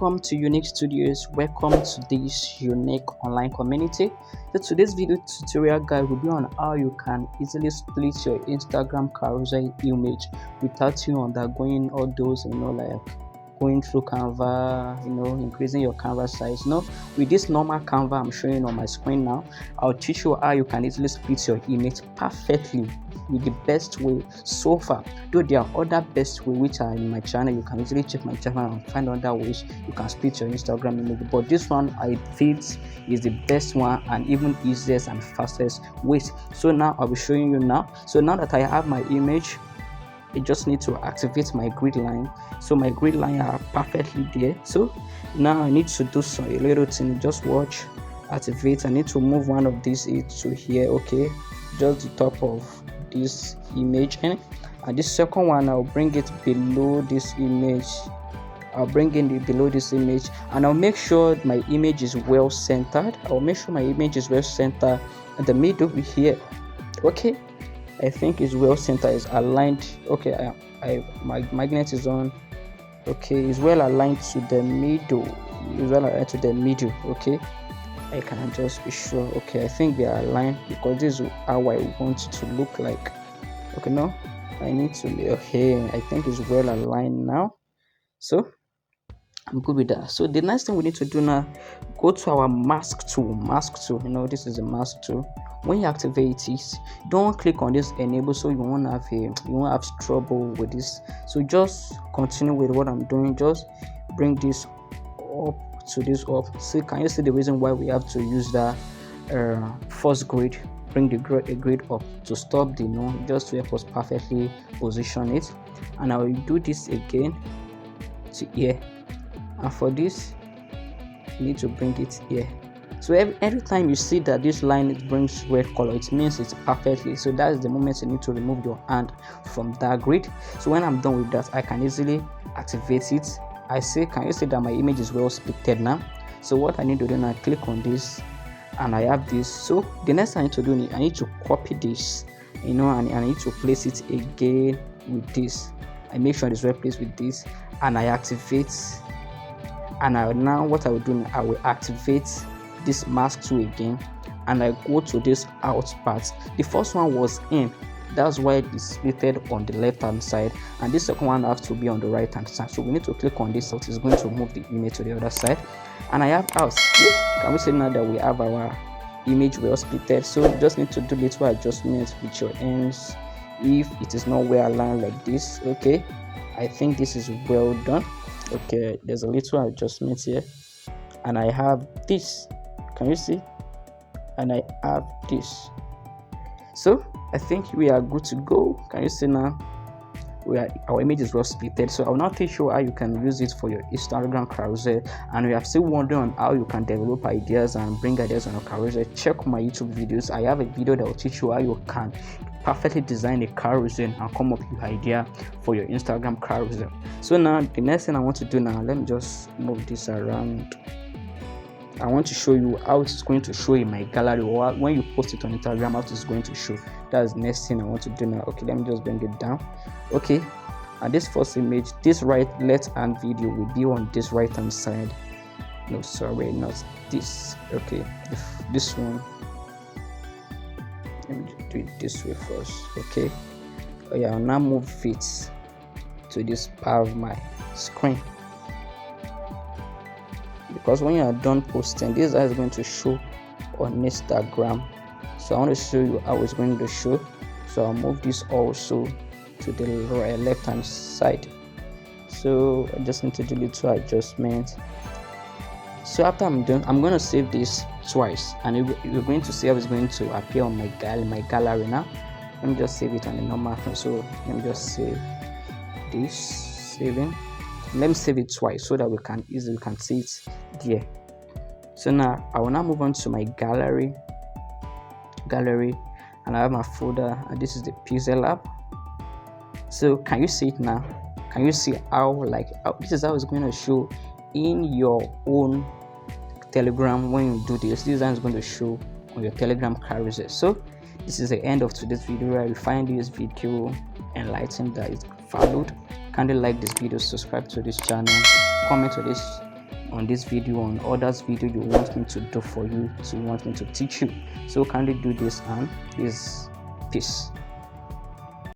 welcome to Unique Studios. Welcome to this unique online community. So today's video tutorial guide will be on how you can easily split your Instagram carousel image without you undergoing all those like going through Canva, increasing your Canva size. With this normal Canva I'm showing on my screen now, I'll teach you how you can easily split your image perfectly with the best way so far. Though there are other best way which are in my channel, you can easily check my channel and find other ways you can split your Instagram image, but this one I feel is the best one and even easiest and fastest ways. So now I'll be showing you now. So now that I have my image, I just need to activate my grid line. So my grid line are perfectly there. So now I need to do a little thing. Just watch, activate. I need to move one of these to here. Okay, just the top of this image, and this second one I'll bring it below this image. I'll bring in below this image, and I'll make sure my image is well centered. I'll make sure my image is well centered in the middle here. Okay, I think it's well centered, is aligned. Okay, my magnet is on. Okay, it's well aligned to the middle. It's well aligned to the middle. Okay, I can just be sure. Okay, I think they are aligned because this is how I want it to look like. Okay, now I need to. Okay, I think it's well aligned now. So I'm good with that. So the next thing we need to do now, go to our mask tool. This is a mask tool. When you activate it, don't click on this enable, so you won't have trouble with this. So just continue with what I'm doing. Just bring this up to this up. So can you see the reason why we have to use that first grid? Bring the grid up to stop the just to help us perfectly position it. And I will do this again to here. And for this, you need to bring it here. So every time you see that this line brings red color, it means it's perfectly. So that's the moment you need to remove your hand from that grid. So when I'm done with that, I can easily activate it. Can you see that my image is well splitted now? So what I need to do now, click on this, and I have this. So the next thing I need to do, I need to copy this, and I need to place it again with this. I make sure it's well placed with this, and I activate. And now what I will do, I will activate this mask tool again, and I go to this out part. The first one was in, that's why it's splitted on the left hand side, and this second one has to be on the right hand side. So we need to click on this out. It's going to move the image to the other side, and I have out. Can we say now that we have our image well splitted? So you just need to do little adjustments with your ends if it is not well aligned like this. Okay, I think this is well done. Okay, there's a little adjustment here, and I have this. Can you see? And I have this. So I think we are good to go. Can you see now? Our image is well splitted. So I will now teach you how you can use it for your Instagram carousel. And we are still wondering on how you can develop ideas and bring ideas on your carousel. Check my YouTube videos. I have a video that will teach you how you can perfectly design a carousel and come up with an idea for your Instagram carousel. So now the next thing I want to do now, let me just move this around. I want to show you how it's going to show in my gallery, or when you post it on Instagram, how it's going to show. That's the next thing I want to do now. Okay, let me just bring it down. Okay, and this first image, this left hand video will be on this right hand side. No, sorry, not this. Okay, this one. Let me do it this way first. Okay, I'll now move it to this part of my screen, because when you are done posting, this is going to show on Instagram. So I want to show you how it's going to show. So I'll move this also to the left hand side. So I just need to do little adjustments. So after I'm done, I'm going to save this twice, and you're going to see how it's going to appear on my gallery now. Let me just save it on the normal phone. So let me just save this, saving. Let me save it twice so that we can see it there. So now I will now move on to my gallery, and I have my folder, and this is the Pixellab. So can you see it now? Can you see how this is how it's going to show in your own Telegram when you do this? This is how it's going to show on your Telegram carousel. So this is the end of today's video. I will find this video enlightening, that is valued. Kindly like this video, subscribe to this channel, comment on this on this video, on others video you want me to do for you, to want me to teach you. So kindly do this, and peace.